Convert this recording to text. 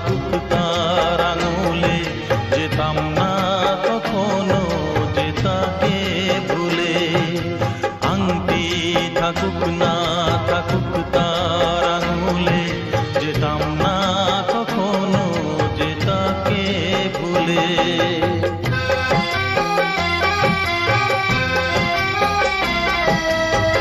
থাকুক তার আঙুলে, যেতাম না কখনো যে তাকে ভুলে। আংটি থাকুক না থাকুক তার